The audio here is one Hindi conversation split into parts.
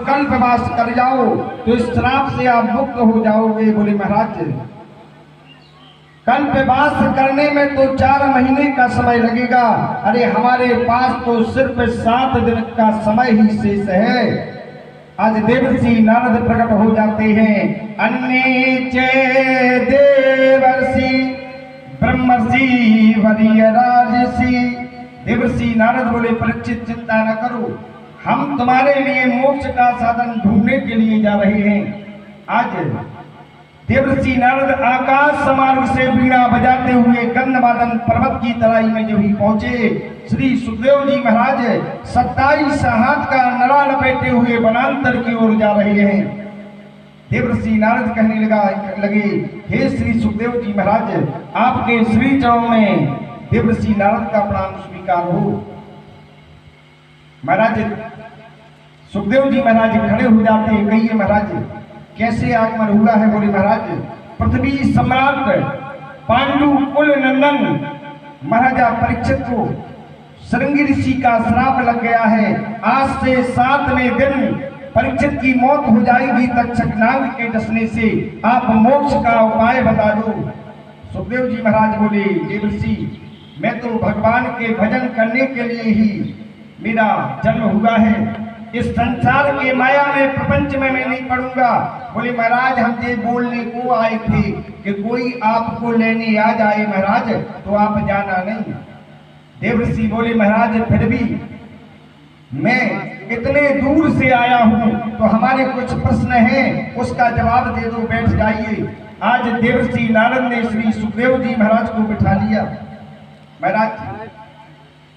कल्पवास कर जाओ तो इस श्राप से आप मुक्त हो जाओगे। बोले महाराज कल्पवास करने में तो 4 महीने का समय लगेगा। अरे हमारे पास तो सिर्फ 7 दिन का समय ही शेष है। आज देवर्षि नारद प्रकट हो जाते हैं। अन्ये चे देवर्षि ब्रह्मर्षि वरीयराजसी। देवर्षि नारद बोले परीक्षित चिंता न करो, हम तुम्हारे लिए मोक्ष का साधन ढूंढने के लिए जा रहे हैं। आज देवर्षि नारद आकाश समार्ग से वीणा बजाते हुए गंधमादन पर्वत की तराई में जो ही पहुंचे, श्री सुखदेव जी महाराज 27 हाथ का नरा लपेटे हुए वनांतर की ओर जा रहे हैं। देवर्षि नारद कहने लगे हे श्री सुखदेव जी महाराज, आपके श्री चरणों में देवर्षि नारद का प्रणाम स्वीकार हो। महाराज सुखदेव जी महाराज खड़े हो जाते हैं। कहिए महाराज कैसे आगमन हुआ है? बोले महाराज पृथ्वी सम्राट पांडु कुल नंदन महाराजा परीक्षित को श्रृंगी ऋषि का श्राप लग गया है। आज से 7वें दिन परीक्षित की मौत हो जाएगी तक्षक नाग के डसने से। आप मोक्ष का उपाय बता दो। सुखदेव जी महाराज बोले देवर्षि मैं तो भगवान के भजन करने के लिए ही मेरा जन्म हुआ है। इस संसार के माया में प्रपंच में मैं नहीं पड़ूंगा। बोले महाराज हम ये बोलने को आए थे कि कोई आपको लेने आ जाए महाराज तो आप जाना नहीं। देवर्षि बोले महाराज फिर भी मैं इतने दूर से आया हूं तो हमारे कुछ प्रश्न हैं, उसका जवाब दे दो, बैठ जाइए। आज देवर्षि नारद ने श्री सुखदेव जी महाराज को बिठा लिया। महाराज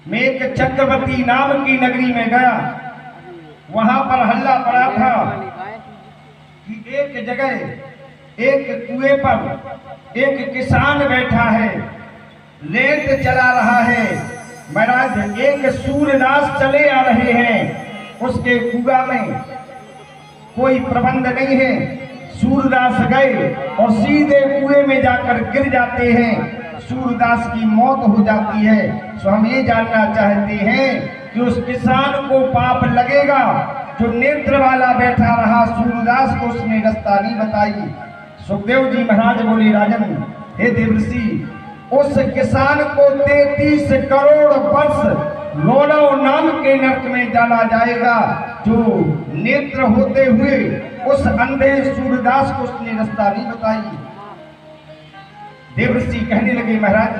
मैं एक चक्रवर्ती नाम की नगरी में गया, वहां पर हल्ला पड़ा था कि एक जगह एक कुएं पर एक किसान बैठा है, लेट चला रहा है। महाराज एक सूरदास चले आ रहे हैं, उसके कुआं में कोई प्रबंध नहीं है। सूरदास गए और सीधे कुएं में जाकर गिर जाते हैं, सूरदास की मौत हो जाती है। सो हम ये जानना चाहते हैं कि उस किसान को पाप लगेगा जो नेत्र वाला बैठा रहा सूरदास को उसने रास्ता नहीं बताई। सुखदेव जी महाराज बोले राजन हे देवर्षि उस किसान को 33 करोड़ वर्ष लोड़ो नाम के नरक में डाला जाएगा जो नेत्र होते हुए उस अंधे सूरदास को उसने रास्ता नहीं बताई। देवर्षि कहने लगे महाराज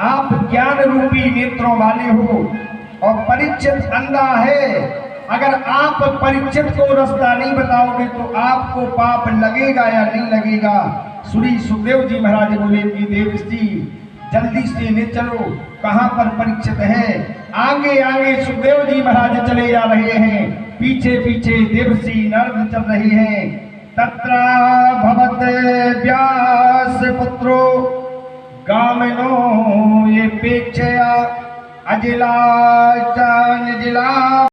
आप ज्ञान रूपी नेत्रों वाले हो और परीक्षित अंधा है। अगर आप परीक्षित को रास्ता नहीं बताओगे तो आपको पाप लगेगा या नहीं लगेगा? श्री सुखदेव जी महाराज बोले कि देवर्षि जल्दी से ले चलो, कहाँ पर परीक्षित है? आगे आगे सुखदेव जी महाराज चले जा रहे हैं, पीछे पीछे देवर्षि नारद चल रहे हैं। तत्र भवत व्यास पुत्रो गामिनो ये पेक्षया अजिला चान जिला